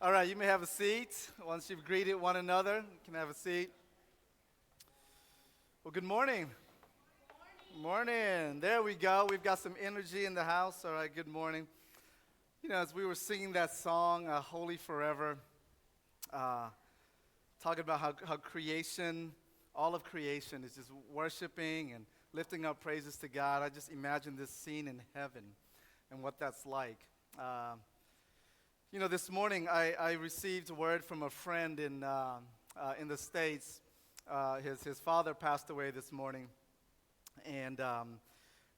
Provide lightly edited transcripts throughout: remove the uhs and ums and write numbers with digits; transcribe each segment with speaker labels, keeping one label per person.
Speaker 1: All right, you may have a seat. Once you've greeted one another, you can have a seat. Well, good morning. Morning. There we go. We've got some energy in the house. All right, good morning. As we were singing that song, Holy Forever, uh, talking about how creation, all of creation is just worshiping and lifting up praises to God, I just imagine this scene in heaven and what that's like. This morning I received word from a friend in the States. His father passed away this morning, and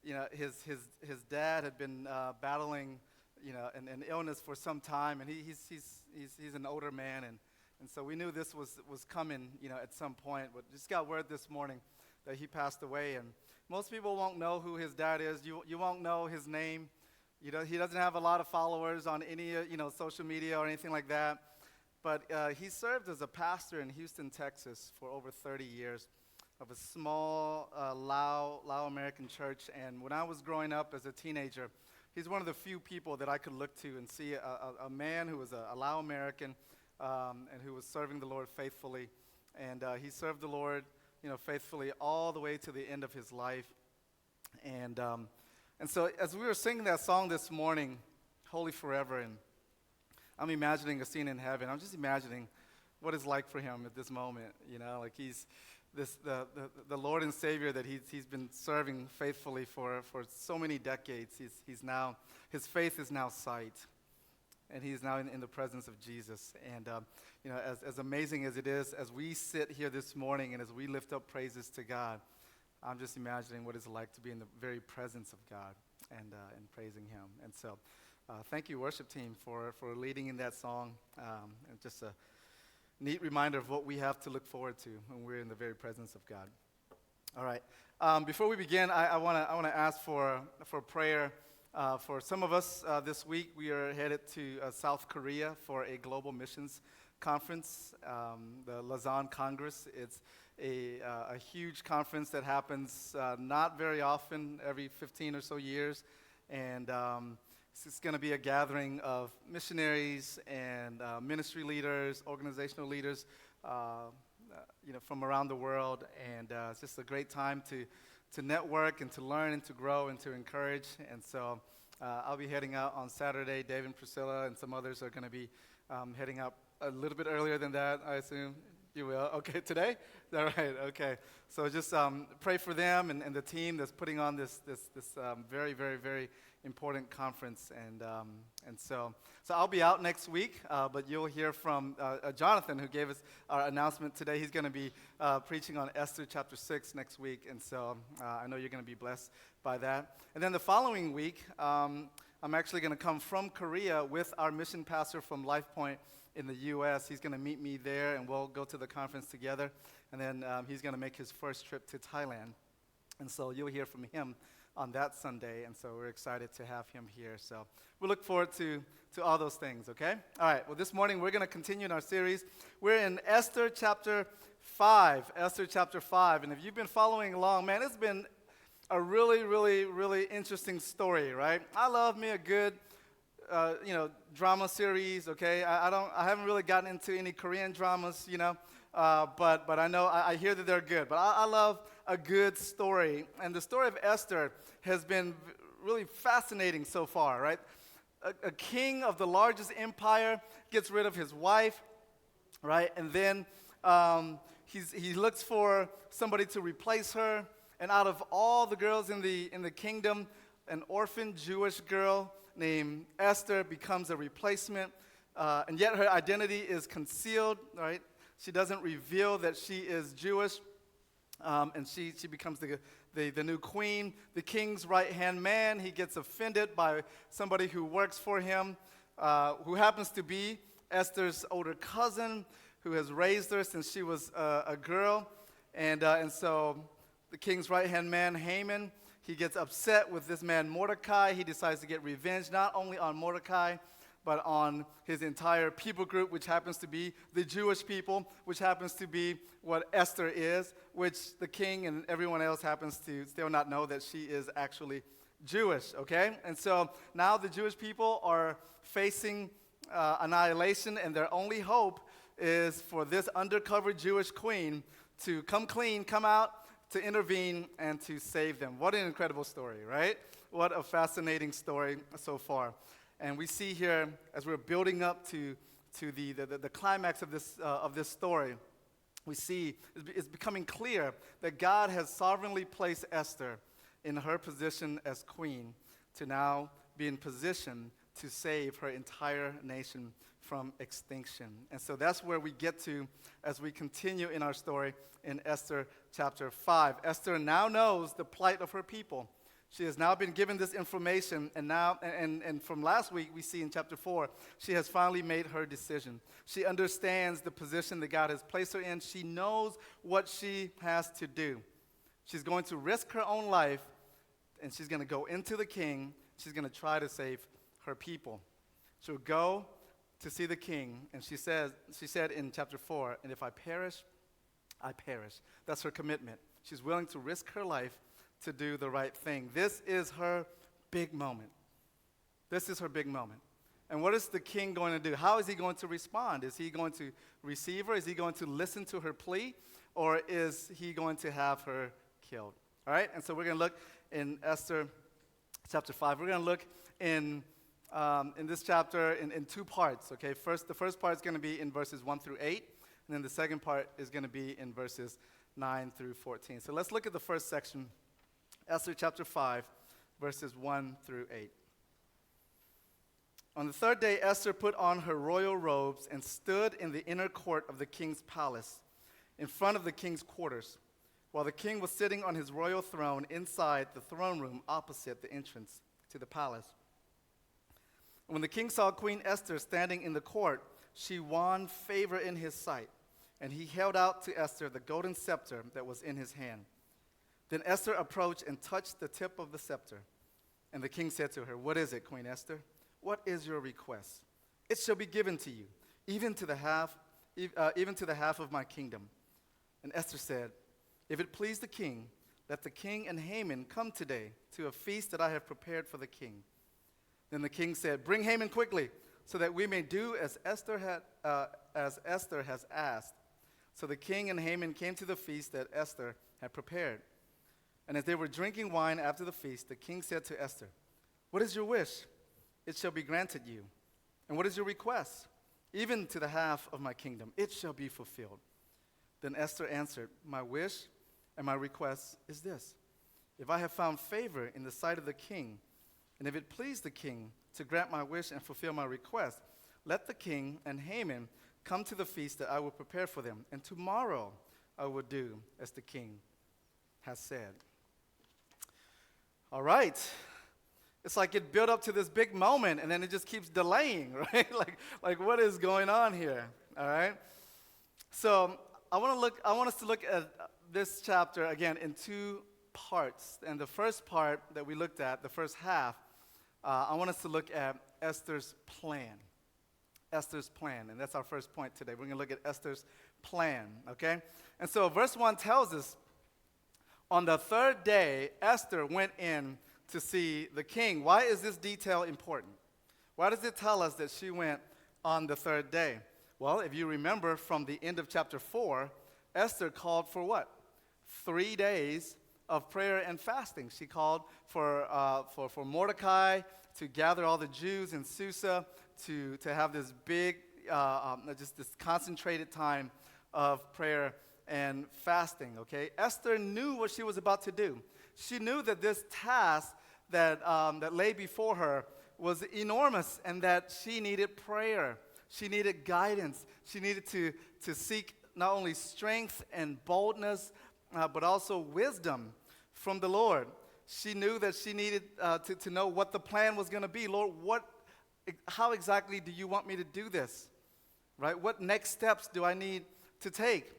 Speaker 1: his dad had been battling an illness for some time, and he's an older man, and so we knew this was coming at some point. But just got word this morning that he passed away, and most people won't know who his dad is. You won't know his name. He doesn't have a lot of followers on any social media or anything like that. But he served as a pastor in Houston, Texas for over 30 years of a small Lao American church. And when I was growing up as a teenager, he's one of the few people that I could look to and see a man who was a Lao American and who was serving the Lord faithfully. And he served the Lord faithfully all the way to the end of his life. And so as we were singing that song this morning, Holy Forever, and I'm imagining a scene in heaven. I'm just imagining what it's like for him at this moment. Like he's the Lord and Savior that he's been serving faithfully for so many decades. His faith is now sight, and he's now in the presence of Jesus. And as amazing as it is, as we sit here this morning and as we lift up praises to God, I'm just imagining what it's like to be in the very presence of God and praising Him. And so, thank you, worship team, for leading in that song. And just a neat reminder of what we have to look forward to when we're in the very presence of God. All right. Before we begin, I want to ask for prayer. For some of us this week, we are headed to South Korea for a global missions conference, the Lausanne Congress. It's a huge conference that happens not very often, every 15 or so years, and it's going to be a gathering of missionaries and ministry leaders, organizational leaders, from around the world, and it's just a great time to network and to learn and to grow and to encourage. And so I'll be heading out on Saturday. Dave and Priscilla and some others are going to be heading out a little bit earlier than that, I assume. You will? Okay, today? Is that right? Okay. So just pray for them and the team that's putting on this very, very, very important conference. And so I'll be out next week, but you'll hear from Jonathan, who gave us our announcement today. He's going to be preaching on Esther chapter 6 next week, and so I know you're going to be blessed by that. And then the following week, I'm actually going to come from Korea with our mission pastor from LifePoint in the U.S. He's going to meet me there, and we'll go to the conference together. And then he's going to make his first trip to Thailand. And so you'll hear from him on that Sunday, and so we're excited to have him here. So we look forward to all those things, okay? All right, well, this morning we're going to continue in our series. We're in Esther chapter 5, and if you've been following along, man, it's been a really, really, really interesting story, right? I love me a good drama series, okay? I haven't really gotten into any Korean dramas, but I know, I hear that they're good. But I love a good story. And the story of Esther has been really fascinating so far, right? A king of the largest empire gets rid of his wife, right? And then he looks for somebody to replace her. And out of all the girls in the kingdom, an orphan Jewish girl named Esther becomes a replacement, and yet her identity is concealed, right? She doesn't reveal that she is Jewish, and she becomes the new queen. The king's right-hand man, he gets offended by somebody who works for him, who happens to be Esther's older cousin, who has raised her since she was a girl, and so the king's right-hand man, Haman, he gets upset with this man Mordecai. He decides to get revenge not only on Mordecai, but on his entire people group, which happens to be the Jewish people, which happens to be what Esther is, which the king and everyone else happens to still not know that she is actually Jewish, okay? And so now the Jewish people are facing annihilation, and their only hope is for this undercover Jewish queen to come clean, come out, to intervene, and to save them. What an incredible story, right? What a fascinating story so far. And we see here, as we're building up to the climax of this story, we see it's becoming clear that God has sovereignly placed Esther in her position as queen to now be in position to save her entire nation from extinction. And so that's where we get to as we continue in our story in Esther chapter 5. Esther now knows the plight of her people. She has now been given this information, and now, and from last week, we see in chapter 4, she has finally made her decision. She understands the position that God has placed her in. She knows what she has to do. She's going to risk her own life, and she's going to go into the king. She's going to try to save her people. She'll go to see the king, and she said in chapter 4, and if I perish, I perish. That's her commitment. She's willing to risk her life to do the right thing. This is her big moment. This is her big moment. And what is the king going to do? How is he going to respond? Is he going to receive her? Is he going to listen to her plea? Or is he going to have her killed? All right? And so we're going to look in Esther chapter 5. We're going to look in this chapter in two parts, okay? The first part is going to be in verses 1 through 8, and then the second part is going to be in verses 9 through 14. So let's look at the first section, Esther chapter 5, verses 1 through 8. On the third day, Esther put on her royal robes and stood in the inner court of the king's palace, in front of the king's quarters, while the king was sitting on his royal throne inside the throne room opposite the entrance to the palace. When the king saw Queen Esther standing in the court, she won favor in his sight, and he held out to Esther the golden scepter that was in his hand. Then Esther approached and touched the tip of the scepter. And the king said to her, "What is it, Queen Esther? What is your request? It shall be given to you, even to the half of my kingdom." And Esther said, "If it please the king, let the king and Haman come today to a feast that I have prepared for the king." Then the king said, "Bring Haman quickly, so that we may do as Esther has asked." So the king and Haman came to the feast that Esther had prepared. And as they were drinking wine after the feast, the king said to Esther, "What is your wish? It shall be granted you. And what is your request? Even to the half of my kingdom, it shall be fulfilled." Then Esther answered, "My wish and my request is this: if I have found favor in the sight of the king, and if it please the king to grant my wish and fulfill my request, let the king and Haman come to the feast that I will prepare for them, and tomorrow I will do as the king has said." All right. It's like it built up to this big moment, and then it just keeps delaying, right? like what is going on here? All right. So I want us to look at this chapter again in two parts. And the first part that we looked at, the first half, I want us to look at Esther's plan. Esther's plan, and that's our first point today. We're going to look at Esther's plan, okay? And so verse 1 tells us, on the third day, Esther went in to see the king. Why is this detail important? Why does it tell us that she went on the third day? Well, if you remember from the end of chapter 4, Esther called for what? 3 days of prayer and fasting. She called for Mordecai to gather all the Jews in Susa to have this big, just this concentrated time of prayer and fasting, okay? Esther knew what she was about to do. She knew that this task that lay before her was enormous and that she needed prayer. She needed guidance. She needed to seek not only strength and boldness, but also wisdom from the Lord. She knew that she needed to know what the plan was going to be. Lord, how exactly do you want me to do this? Right? What next steps do I need to take?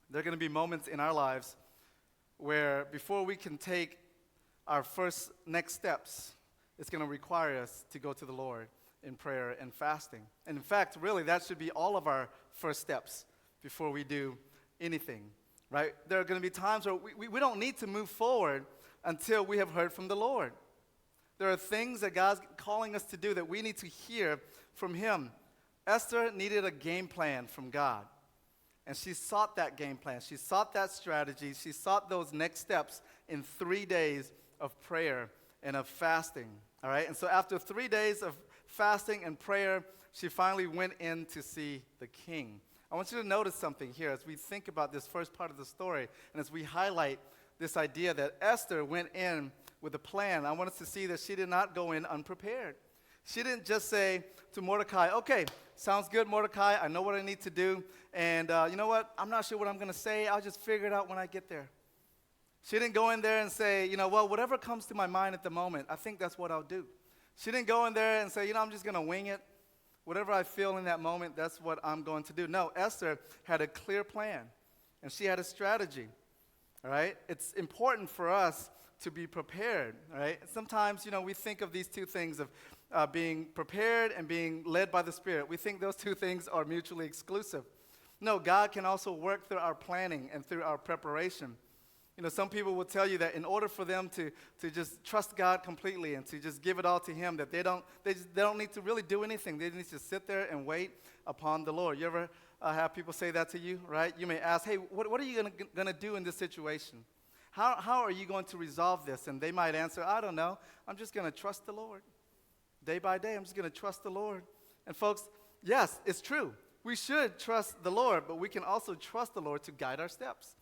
Speaker 1: There are going to be moments in our lives where before we can take our first next steps, it's going to require us to go to the Lord in prayer and fasting. And in fact, really, that should be all of our first steps before we do anything, right? There are going to be times where we don't need to move forward until we have heard from the Lord. There are things that God's calling us to do that we need to hear from Him. Esther needed a game plan from God. And she sought that game plan. She sought that strategy. She sought those next steps in 3 days of prayer and of fasting. All right? And so after 3 days of fasting and prayer, she finally went in to see the king. I want you to notice something here as we think about this first part of the story and as we highlight this idea that Esther went in with a plan. I want us to see that she did not go in unprepared. She didn't just say to Mordecai, okay, sounds good, Mordecai. I know what I need to do. And you know what? I'm not sure what I'm going to say. I'll just figure it out when I get there. She didn't go in there and say, you know, well, whatever comes to my mind at the moment, I think that's what I'll do. She didn't go in there and say, you know, I'm just going to wing it. Whatever I feel in that moment, that's what I'm going to do. No, Esther had a clear plan, and she had a strategy, all right? It's important for us to be prepared, all right? Sometimes, you know, we think of these two things of being prepared and being led by the Spirit. We think those two things are mutually exclusive. No, God can also work through our planning and through our preparation. You know, some people will tell you that in order for them to just trust God completely and to just give it all to Him, that they don't need to really do anything. They need to sit there and wait upon the Lord. You ever have people say that to you, right? You may ask, hey, what are you going to do in this situation? How are you going to resolve this? And they might answer, I don't know. I'm just going to trust the Lord. Day by day, I'm just going to trust the Lord. And folks, yes, it's true. We should trust the Lord, but we can also trust the Lord to guide our steps.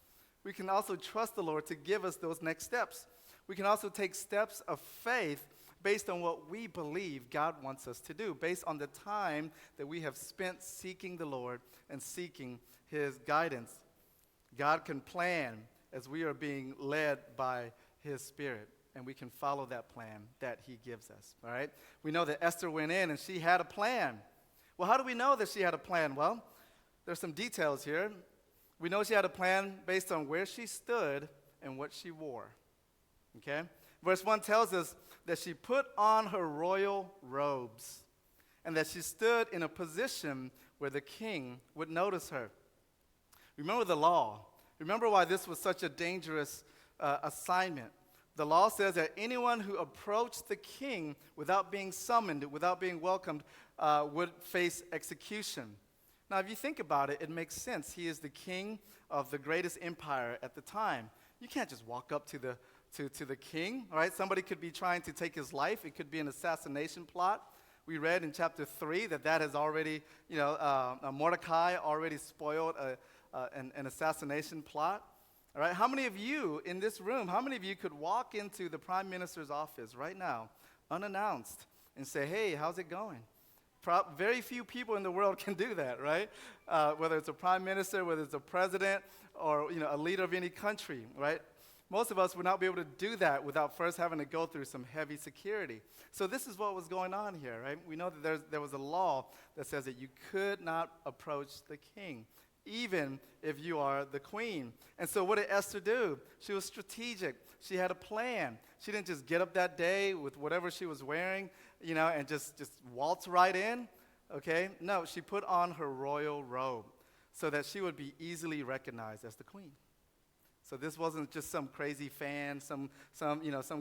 Speaker 1: We can also trust the Lord to give us those next steps. We can also take steps of faith based on what we believe God wants us to do, based on the time that we have spent seeking the Lord and seeking His guidance. God can plan as we are being led by His Spirit, and we can follow that plan that He gives us, all right? We know that Esther went in and she had a plan. Well, how do we know that she had a plan? Well, there's some details here. We know she had a plan based on where she stood and what she wore, okay? Verse 1 tells us that she put on her royal robes and that she stood in a position where the king would notice her. Remember the law. Remember why this was such a dangerous assignment. The law says that anyone who approached the king without being summoned, without being welcomed, would face execution. Now, if you think about it, it makes sense. He is the king of the greatest empire at the time. You can't just walk up to the king, all right? Somebody could be trying to take his life. It could be an assassination plot. We read in chapter 3 that has already, Mordecai already spoiled an assassination plot. All right, how many of you in this room, how many of you could walk into the prime minister's office right now, unannounced, and say, hey, how's it going? Very few people in the world can do that, right? Whether it's a prime minister, whether it's a president, or a leader of any country, right? Most of us would not be able to do that without first having to go through some heavy security. So this is what was going on here, right? We know that there was a law that says that you could not approach the king, even if you are the queen. And so what did Esther do? She was strategic. She had a plan. She didn't just get up that day with whatever she was wearing, and just waltz right in, okay? No, she put on her royal robe so that she would be easily recognized as the queen. So this wasn't just some crazy fan, some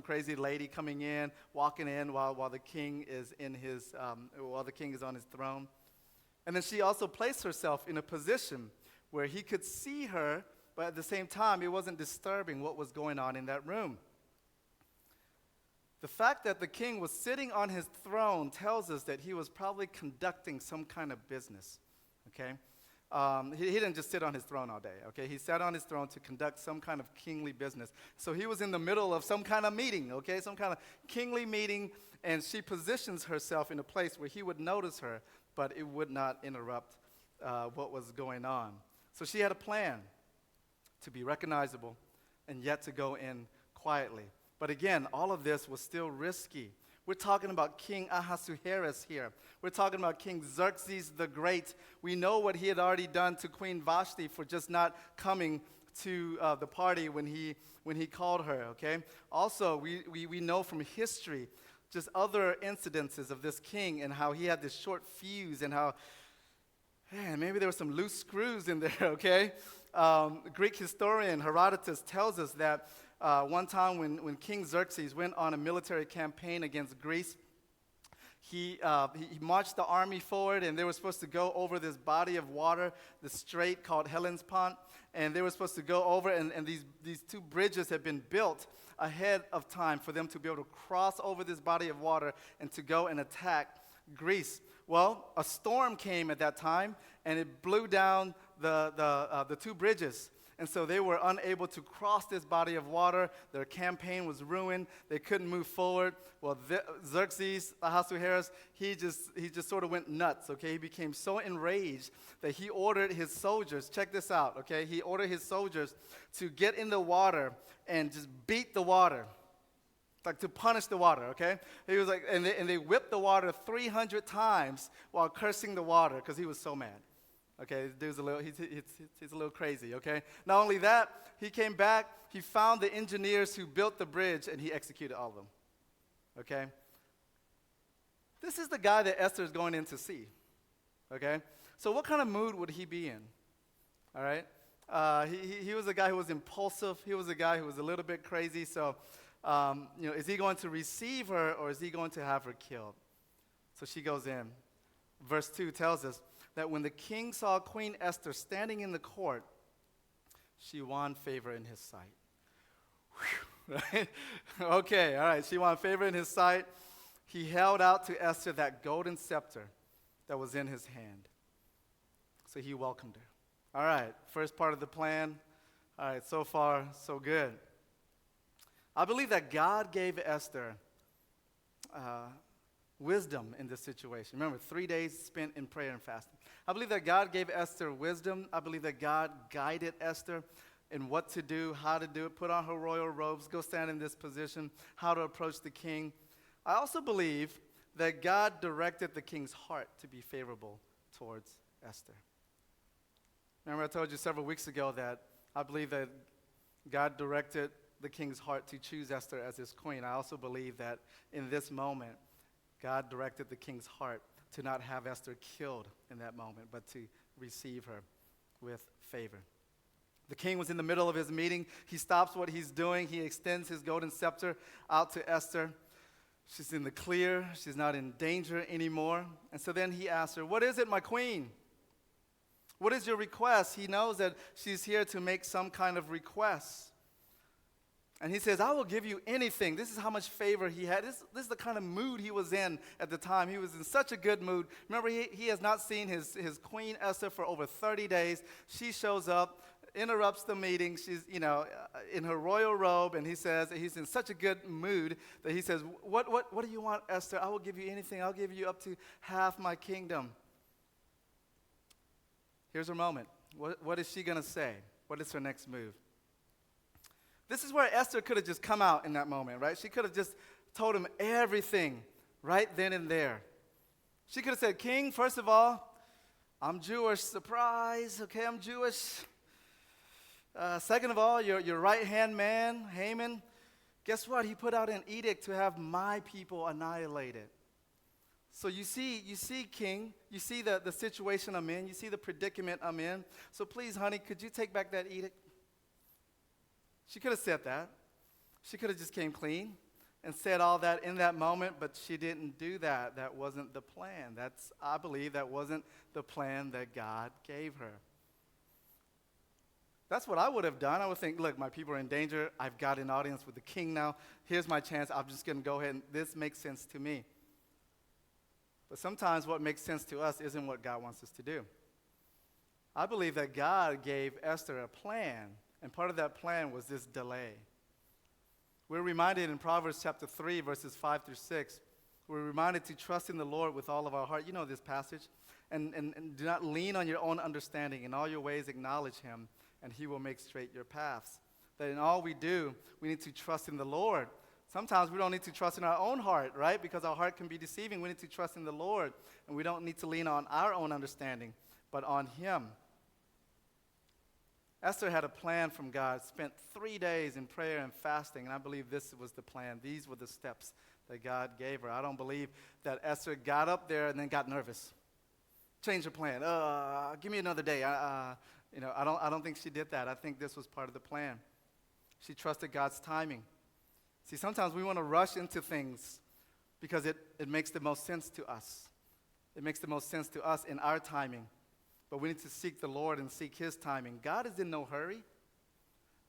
Speaker 1: crazy lady coming in, walking in while the king is on his throne. And then she also placed herself in a position where he could see her, but at the same time, it wasn't disturbing what was going on in that room. The fact that the king was sitting on his throne tells us that he was probably conducting some kind of business, okay? He didn't just sit on his throne all day, okay? He sat on his throne to conduct some kind of kingly business. So he was in the middle of some kind of meeting, okay? Some kind of kingly meeting, and she positions herself in a place where he would notice her, but it would not interrupt what was going on. So she had a plan to be recognizable and yet to go in quietly. But again, all of this was still risky. We're talking about King Ahasuerus here. We're talking about King Xerxes the Great. We know what he had already done to Queen Vashti for just not coming to the party when he called her, okay? Also, we know from history just other incidences of this king and how he had this short fuse and how, man, maybe there were some loose screws in there, okay? Greek historian Herodotus tells us that one time when King Xerxes went on a military campaign against Greece, he marched the army forward, and they were supposed to go over this body of water, the strait called Hellespont, and they were supposed to go over, and these two bridges had been built ahead of time for them to be able to cross over this body of water and to go and attack Greece. Well, a storm came at that time, and it blew down the two bridges. And so they were unable to cross this body of water. Their campaign was ruined. They couldn't move forward. Well, Xerxes, Ahasuerus, he just sort of went nuts, okay? He became so enraged that he ordered his soldiers, check this out, okay? He ordered his soldiers to get in the water and just beat the water, like to punish the water, okay? He was like, and they whipped the water 300 times while cursing the water because he was so mad. Okay, this dude's he's a little crazy, okay? Not only that, he came back, he found the engineers who built the bridge, and he executed all of them, okay? This is the guy that Esther is going in to see, okay? So what kind of mood would he be in, all right? He was a guy who was impulsive. He was a guy who was a little bit crazy. So, is he going to receive her, or is he going to have her killed? So she goes in. Verse 2 tells us that when the king saw Queen Esther standing in the court, she won favor in his sight. Whew, right? Okay, all right. She won favor in his sight. He held out to Esther that golden scepter that was in his hand. So he welcomed her. All right, first part of the plan. All right, so far, so good. I believe that God gave Esther wisdom in this situation. Remember, 3 days spent in prayer and fasting. I believe that God gave Esther wisdom. I believe that God guided Esther in what to do, how to do it, put on her royal robes, go stand in this position, how to approach the king. I also believe that God directed the king's heart to be favorable towards Esther. Remember, I told you several weeks ago that I believe that God directed the king's heart to choose Esther as his queen. I also believe that in this moment, God directed the king's heart to not have Esther killed in that moment, but to receive her with favor. The king was in the middle of his meeting. He stops what he's doing. He extends his golden scepter out to Esther. She's in the clear. She's not in danger anymore. And so then he asks her, "What is it, my queen? What is your request?" He knows that she's here to make some kind of request. And he says, "I will give you anything." This is how much favor he had. This is the kind of mood he was in at the time. He was in such a good mood. Remember, he has not seen his queen Esther for over 30 days. She shows up, interrupts the meeting. She's, in her royal robe, and he says he's in such a good mood that he says, what do you want, Esther? I will give you anything. I'll give you up to half my kingdom. Here's her moment. What is she going to say? What is her next move? This is where Esther could have just come out in that moment, right? She could have just told him everything right then and there. She could have said, "King, first of all, I'm Jewish. Surprise, okay, I'm Jewish. Second of all, your right-hand man, Haman, guess what? He put out an edict to have my people annihilated." So you see, King, you see the situation I'm in. You see the predicament I'm in. So please, honey, could you take back that edict? She could have said that. She could have just came clean and said all that in that moment, but she didn't do that. That wasn't the plan. I believe that wasn't the plan that God gave her. That's what I would have done. I would think, look, my people are in danger. I've got an audience with the king now. Here's my chance. I'm just going to go ahead and this makes sense to me. But sometimes what makes sense to us isn't what God wants us to do. I believe that God gave Esther a plan, and part of that plan was this delay. We're reminded in Proverbs chapter 3, verses 5 through 6, we're reminded to trust in the Lord with all of our heart. You know this passage. And do not lean on your own understanding. In all your ways acknowledge him, and he will make straight your paths. That in all we do, we need to trust in the Lord. Sometimes we don't need to trust in our own heart, right? Because our heart can be deceiving. We need to trust in the Lord, and we don't need to lean on our own understanding, but on him. Esther had a plan from God, spent 3 days in prayer and fasting, and I believe this was the plan. These were the steps that God gave her. I don't believe that Esther got up there and then got nervous. Changed her plan. Give me another day. I don't think she did that. I think this was part of the plan. She trusted God's timing. See, sometimes we want to rush into things because it makes the most sense to us. It makes the most sense to us in our timing. But we need to seek the Lord and seek His timing. God is in no hurry.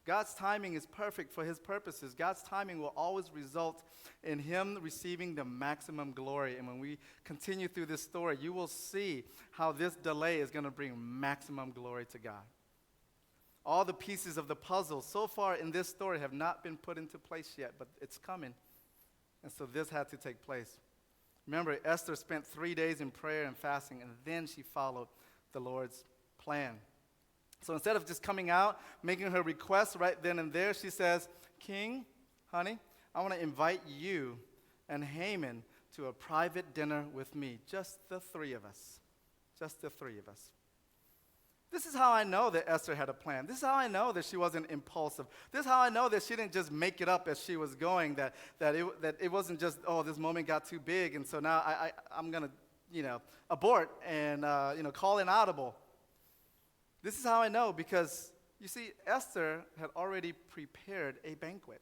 Speaker 1: God's timing is perfect for His purposes. God's timing will always result in Him receiving the maximum glory. And when we continue through this story, you will see how this delay is going to bring maximum glory to God. All the pieces of the puzzle so far in this story have not been put into place yet, but it's coming. And so this had to take place. Remember, Esther spent 3 days in prayer and fasting, and then she followed the Lord's plan. So instead of just coming out, making her request right then and there, she says, King, honey, I want to invite you and Haman to a private dinner with me, just the three of us. Just the three of us. This is how I know that Esther had a plan. This is how I know that she wasn't impulsive. This is how I know that she didn't just make it up as she was going, that it wasn't just, this moment got too big, and so now I'm going to, abort and, call an audible. This is how I know, because, you see, Esther had already prepared a banquet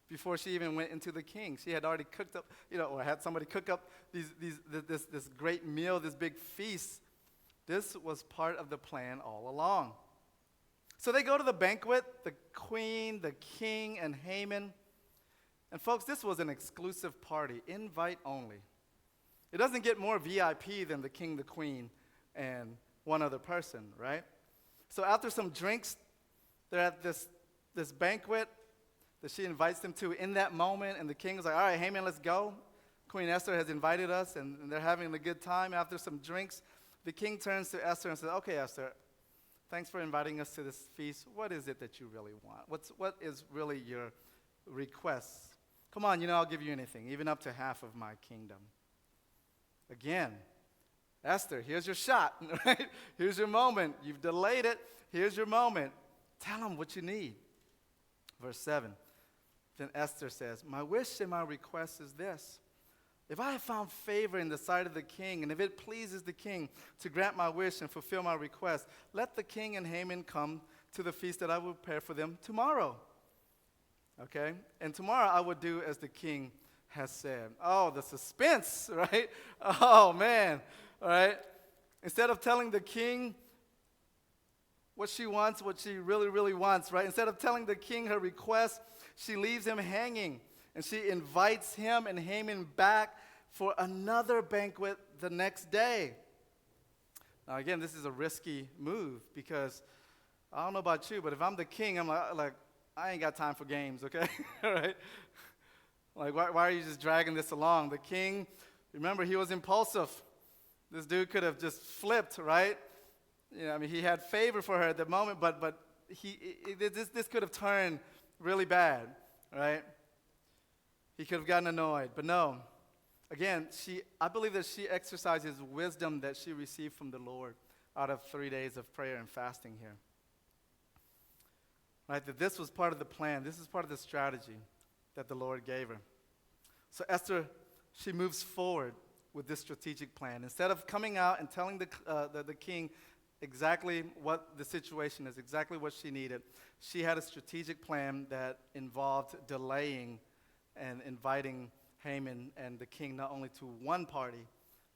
Speaker 1: before she even went into the king. She had already cooked up, or had somebody cook up this great meal, this big feast. This was part of the plan all along. So they go to the banquet, the queen, the king, and Haman. And folks, this was an exclusive party, invite only. It doesn't get more VIP than the king, the queen, and one other person, right? So after some drinks, they're at this banquet that she invites them to in that moment, and the king is like, all right, Haman, let's go. Queen Esther has invited us, and they're having a good time. After some drinks, the king turns to Esther and says, okay, Esther, thanks for inviting us to this feast. What is it that you really want? What is really your request? Come on, I'll give you anything, even up to half of my kingdom. Again, Esther, here's your shot, right? Here's your moment. You've delayed it. Here's your moment. Tell him what you need. Verse 7, then Esther says, my wish and my request is this. If I have found favor in the sight of the king, and if it pleases the king to grant my wish and fulfill my request, let the king and Haman come to the feast that I will prepare for them tomorrow. Okay? And tomorrow I will do as the king has said. Oh, the suspense, right? Oh, man. All right? Instead of telling the king what she wants, what she really, really wants, right? Instead of telling the king her request, she leaves him hanging. And she invites him and Haman back for another banquet the next day. Now, again, this is a risky move because I don't know about you, but if I'm the king, I'm like I ain't got time for games, okay? All right? Like, why are you just dragging this along? The king, remember, he was impulsive. This dude could have just flipped, right? He had favor for her at the moment, but this could have turned really bad, right? He could have gotten annoyed, but no. Again, I believe that she exercises wisdom that she received from the Lord out of 3 days of prayer and fasting here. Right, that this was part of the plan. This is part of the strategy that the Lord gave her. So Esther, she moves forward with this strategic plan. Instead of coming out and telling the king exactly what the situation is, exactly what she needed, she had a strategic plan that involved delaying and inviting Haman and the king not only to one party,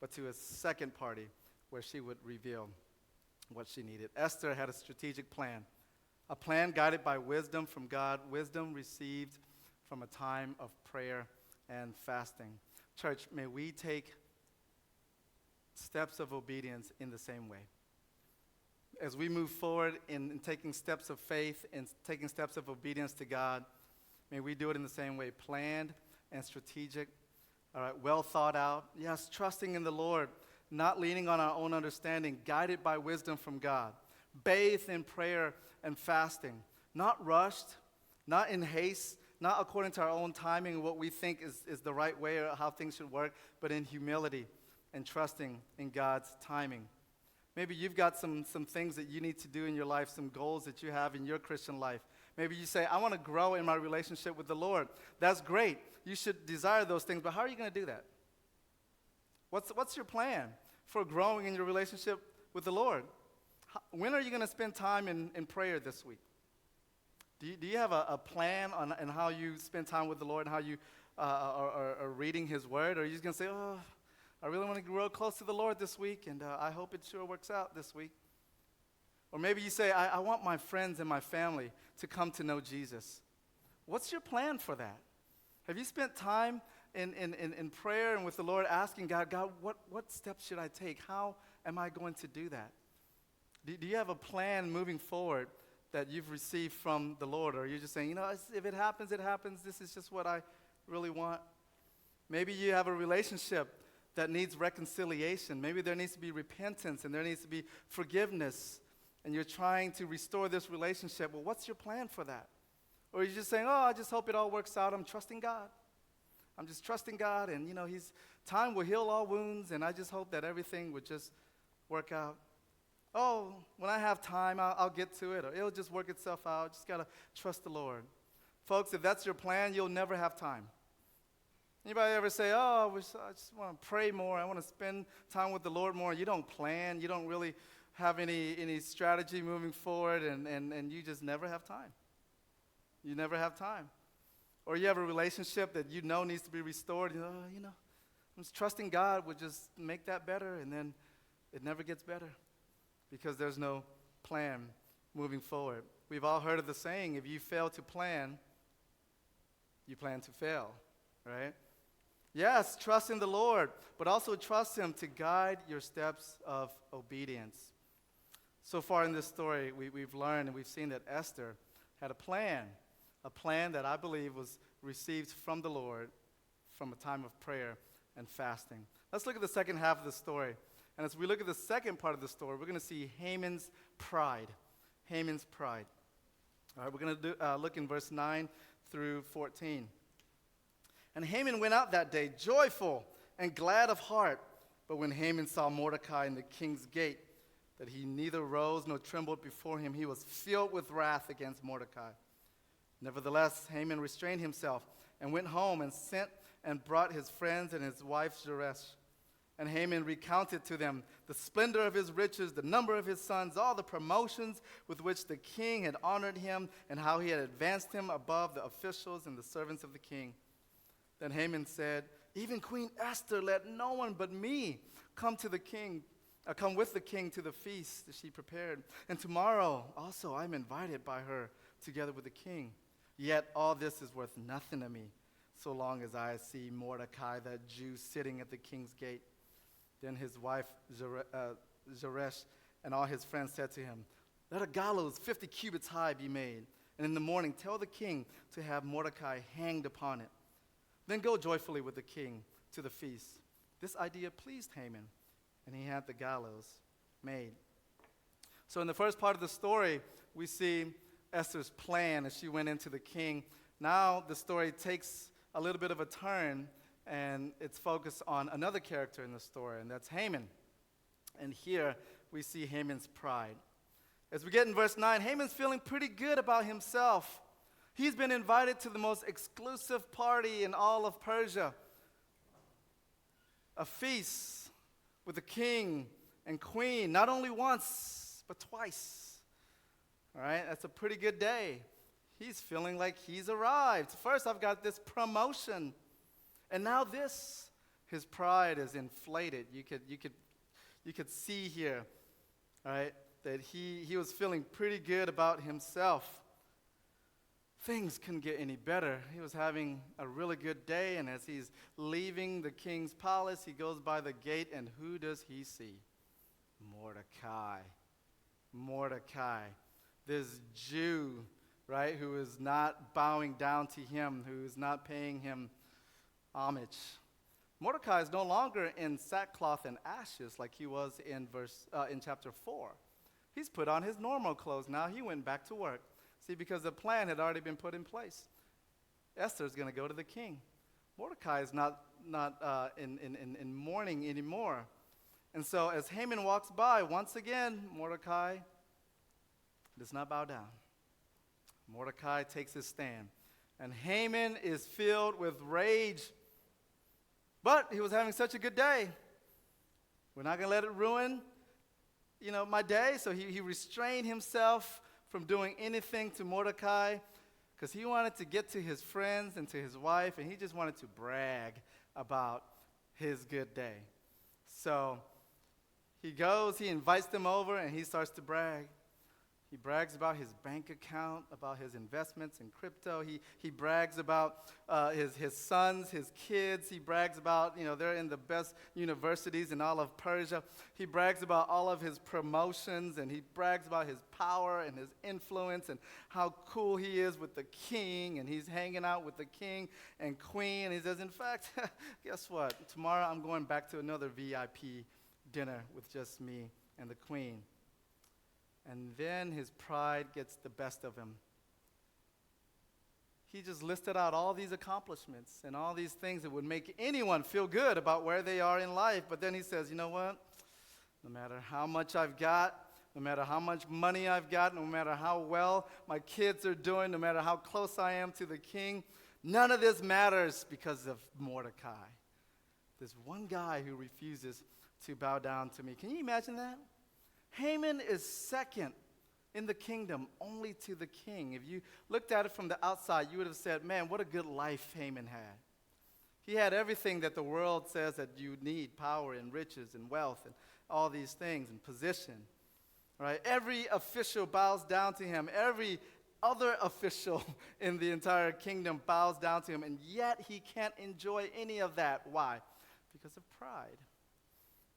Speaker 1: but to a second party where she would reveal what she needed. Esther had a strategic plan, a plan guided by wisdom from God, wisdom received from a time of prayer and fasting. Church, may we take steps of obedience in the same way. As we move forward in taking steps of faith and taking steps of obedience to God, may we do it in the same way, planned and strategic, all right, well thought out. Yes, trusting in the Lord, not leaning on our own understanding, guided by wisdom from God, bathed in prayer and fasting, not rushed, not in haste, not according to our own timing, what we think is the right way or how things should work, but in humility and trusting in God's timing. Maybe you've got some things that you need to do in your life, some goals that you have in your Christian life. Maybe you say, I want to grow in my relationship with the Lord. That's great. You should desire those things, but how are you going to do that? What's your plan for growing in your relationship with the Lord? When are you going to spend time in prayer this week? Do you have a plan on how you spend time with the Lord and how you are reading His Word? Or are you just going to say, oh, I really want to grow close to the Lord this week, and I hope it sure works out this week? Or maybe you say, I want my friends and my family to come to know Jesus. What's your plan for that? Have you spent time in prayer and with the Lord asking God, what steps should I take? How am I going to do that? Do you have a plan moving forward that you've received from the Lord? Or are you just saying, if it happens, it happens. This is just what I really want. Maybe you have a relationship that needs reconciliation. Maybe there needs to be repentance and there needs to be forgiveness. And you're trying to restore this relationship. Well, what's your plan for that? Or are you just saying, I just hope it all works out. I'm trusting God. I'm just trusting God, and time will heal all wounds, and I just hope that everything would just work out. Oh, when I have time, I'll get to it, or it'll just work itself out. Just got to trust the Lord. Folks, if that's your plan, you'll never have time. Anybody ever say, I just want to pray more. I want to spend time with the Lord more. You don't plan. You don't really have any strategy moving forward, and you just never have time. You never have time. Or you have a relationship that needs to be restored. I'm just trusting God would just make that better, and then it never gets better because there's no plan moving forward. We've all heard of the saying, if you fail to plan, you plan to fail, right? Yes, trust in the Lord, but also trust Him to guide your steps of obedience. So far in this story, we've learned and we've seen that Esther had a plan that I believe was received from the Lord from a time of prayer and fasting. Let's look at the second half of the story. And as we look at the second part of the story, we're going to see Haman's pride. Haman's pride. All right, we're going to look in verse 9 through 14. And Haman went out that day joyful and glad of heart. But when Haman saw Mordecai in the king's gate, that he neither rose nor trembled before him, he was filled with wrath against Mordecai. Nevertheless, Haman restrained himself and went home and sent and brought his friends and his wife Zeresh. And Haman recounted to them the splendor of his riches, the number of his sons, all the promotions with which the king had honored him, and how he had advanced him above the officials and the servants of the king. Then Haman said, even Queen Esther, let no one but me come with the king to the feast that she prepared. And tomorrow also I am invited by her together with the king. Yet all this is worth nothing to me, so long as I see Mordecai, that Jew, sitting at the king's gate. Then his wife Zeresh and all his friends said to him, let a gallows 50 cubits high be made, and in the morning tell the king to have Mordecai hanged upon it. Then go joyfully with the king to the feast. This idea pleased Haman, and he had the gallows made. So in the first part of the story, we see Esther's plan as she went into the king. Now the story takes a little bit of a turn, and it's focused on another character in the story, and that's Haman. And here we see Haman's pride. As we get in verse 9, Haman's feeling pretty good about himself. He's been invited to the most exclusive party in all of Persia, a feast with the king and queen, not only once, but twice. All right, that's a pretty good day. He's feeling like he's arrived. First, I've got this promotion, and now this. His pride is inflated. You could see here, all right, that he was feeling pretty good about himself. Things couldn't get any better. He was having a really good day, and as he's leaving the king's palace, he goes by the gate, and who does he see? Mordecai. This Jew, right, who is not bowing down to him, who is not paying him homage. Mordecai is no longer in sackcloth and ashes like he was in chapter 4. He's put on his normal clothes now. He went back to work. See, because the plan had already been put in place. Esther's going to go to the king. Mordecai is not in mourning anymore. And so as Haman walks by, once again, Mordecai does not bow down. Mordecai takes his stand. And Haman is filled with rage. But he was having such a good day. We're not going to let it ruin, my day. So he restrained himself from doing anything to Mordecai because he wanted to get to his friends and to his wife, and he just wanted to brag about his good day. So he goes, he invites them over, and he starts to brag. He brags about his bank account, about his investments in crypto. He brags about his sons, his kids. He brags about, they're in the best universities in all of Persia. He brags about all of his promotions, and he brags about his power and his influence and how cool he is with the king, and he's hanging out with the king and queen. And he says, in fact, guess what? Tomorrow I'm going back to another VIP dinner with just me and the queen. And then his pride gets the best of him. He just listed out all these accomplishments and all these things that would make anyone feel good about where they are in life. But then he says, you know what? No matter how much I've got, no matter how much money I've got, no matter how well my kids are doing, no matter how close I am to the king, none of this matters because of Mordecai. This one guy who refuses to bow down to me. Can you imagine that? Haman is second in the kingdom only to the king. If you looked at it from the outside, you would have said, man, what a good life Haman had. He had everything that the world says that you need, power and riches and wealth and all these things and position, right? Every official bows down to him. Every other official in the entire kingdom bows down to him, and yet he can't enjoy any of that. Why? Because of pride.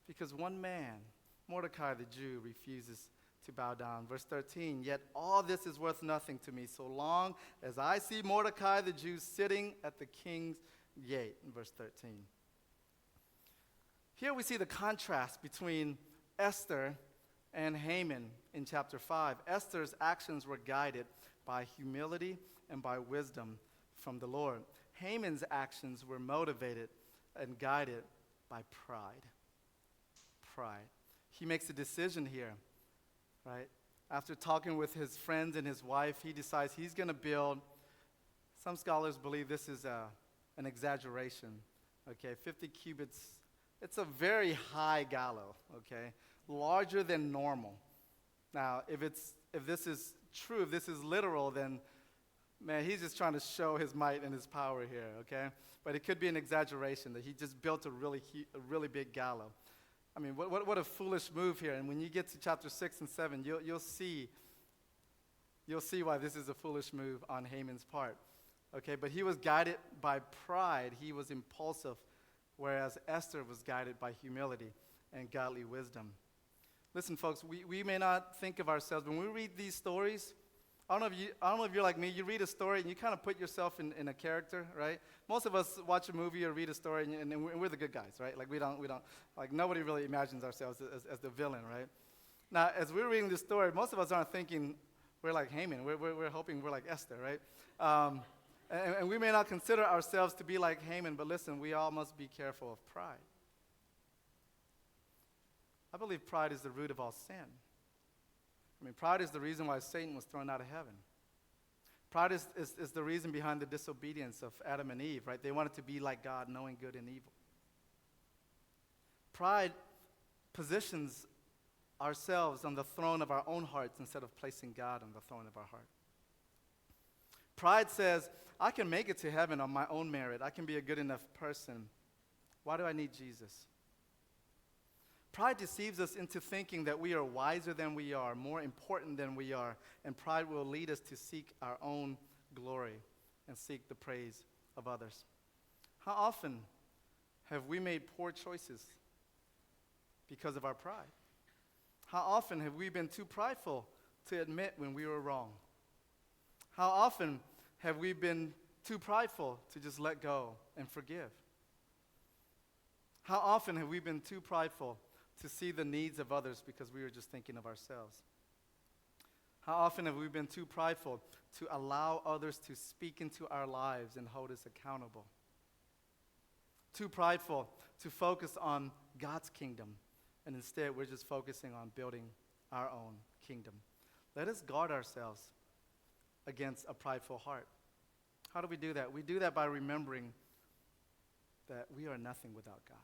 Speaker 1: Because one man, Mordecai the Jew, refuses to bow down. Verse 13, yet all this is worth nothing to me so long as I see Mordecai the Jew sitting at the king's gate. In verse 13. Here we see the contrast between Esther and Haman in chapter 5. Esther's actions were guided by humility and by wisdom from the Lord. Haman's actions were motivated and guided by pride. Pride. He makes a decision here, right? After talking with his friends and his wife, he decides he's going to build, some scholars believe this is an exaggeration, okay? 50 cubits, it's a very high gallows, okay? Larger than normal. Now, if this is true, if this is literal, then, man, he's just trying to show his might and his power here, okay? But it could be an exaggeration that he just built a really big gallows. I mean, what a foolish move here. And when you get to chapter 6 and 7, you'll see why this is a foolish move on Haman's part. Okay, but he was guided by pride. He was impulsive, whereas Esther was guided by humility and godly wisdom. Listen, folks, we may not think of ourselves, when we read these stories, I don't know if you're like me, you read a story and you kind of put yourself in a character, right? Most of us watch a movie or read a story and we're the good guys, right? Like we don't, like nobody really imagines ourselves as the villain, right? Now, as we're reading this story, most of us aren't thinking we're like Haman. We're hoping we're like Esther, right? And we may not consider ourselves to be like Haman, but listen, we all must be careful of pride. I believe pride is the root of all sin. I mean, pride is the reason why Satan was thrown out of heaven. Pride is the reason behind the disobedience of Adam and Eve, right? They wanted to be like God, knowing good and evil. Pride positions ourselves on the throne of our own hearts instead of placing God on the throne of our heart. Pride says, I can make it to heaven on my own merit. I can be a good enough person. Why do I need Jesus? Pride deceives us into thinking that we are wiser than we are, more important than we are, and pride will lead us to seek our own glory and seek the praise of others. How often have we made poor choices because of our pride? How often have we been too prideful to admit when we were wrong? How often have we been too prideful to just let go and forgive? How often have we been too prideful to see the needs of others because we were just thinking of ourselves? How often have we been too prideful to allow others to speak into our lives and hold us accountable? Too prideful to focus on God's kingdom and instead we're just focusing on building our own kingdom. Let us guard ourselves against a prideful heart. How do we do that? We do that by remembering that we are nothing without God,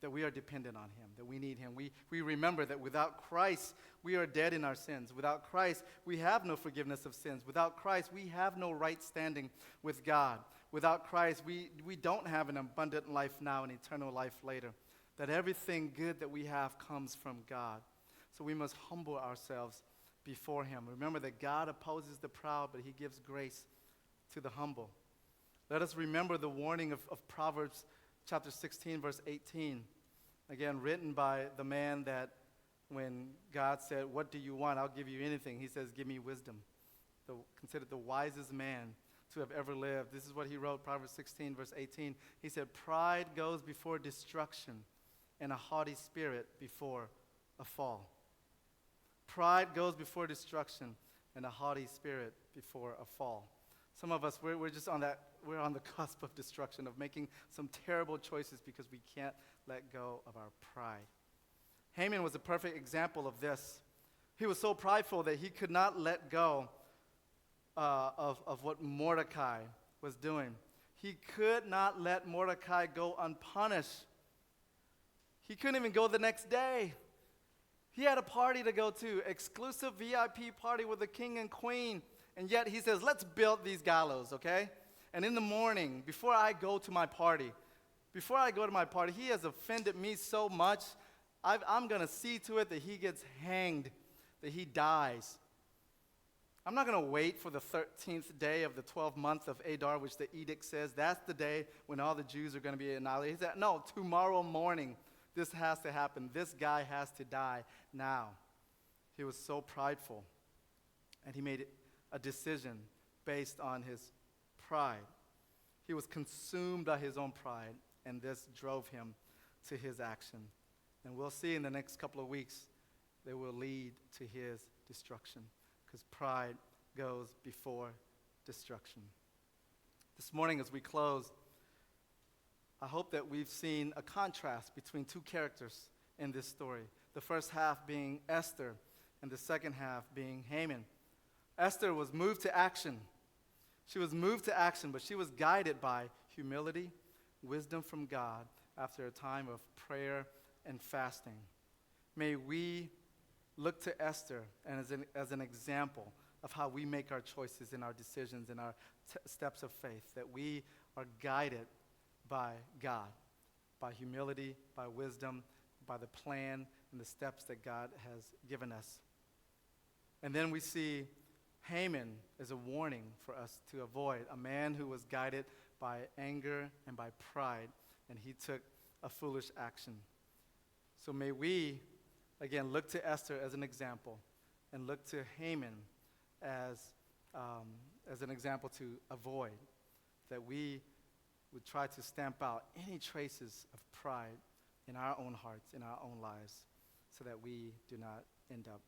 Speaker 1: that we are dependent on him, that we need him. We remember that without Christ, we are dead in our sins. Without Christ, we have no forgiveness of sins. Without Christ, we have no right standing with God. Without Christ, we don't have an abundant life now and eternal life later. That everything good that we have comes from God. So we must humble ourselves before him. Remember that God opposes the proud, but he gives grace to the humble. Let us remember the warning of Proverbs chapter 16, verse 18. Again, written by the man that when God said, "What do you want? I'll give you anything." He says, "Give me wisdom." Considered the wisest man to have ever lived. This is what he wrote, Proverbs 16, verse 18. He said, "Pride goes before destruction, and a haughty spirit before a fall." Pride goes before destruction, and a haughty spirit before a fall. Some of us, we're just on that, we're on the cusp of destruction, of making some terrible choices because we can't let go of our pride. Haman was a perfect example of this. He was so prideful that he could not let go of what Mordecai was doing. He could not let Mordecai go unpunished. He couldn't even go the next day. He had a party to go to, exclusive VIP party with the king and queen. And yet he says, let's build these gallows, okay? And in the morning, before I go to my party, he has offended me so much, I'm going to see to it that he gets hanged, that he dies. I'm not going to wait for the 13th day of the 12th month of Adar, which the edict says that's the day when all the Jews are going to be annihilated. He said, no, tomorrow morning, this has to happen. This guy has to die now. He was so prideful, and he made a decision based on his pride. He was consumed by his own pride, and this drove him to his action. And we'll see in the next couple of weeks that will lead to his destruction, because pride goes before destruction. This morning as we close, I hope that we've seen a contrast between two characters in this story. The first half being Esther, and the second half being Haman. Esther was moved to action. She was moved to action, but she was guided by humility, wisdom from God after a time of prayer and fasting. May we look to Esther as an example of how we make our choices in our decisions, in our steps of faith, that we are guided by God, by humility, by wisdom, by the plan and the steps that God has given us. And then we see Haman as a warning for us to avoid, a man who was guided by anger and by pride, and he took a foolish action. So may we, again, look to Esther as an example, and look to Haman as an example to avoid, that we would try to stamp out any traces of pride in our own hearts, in our own lives, so that we do not end up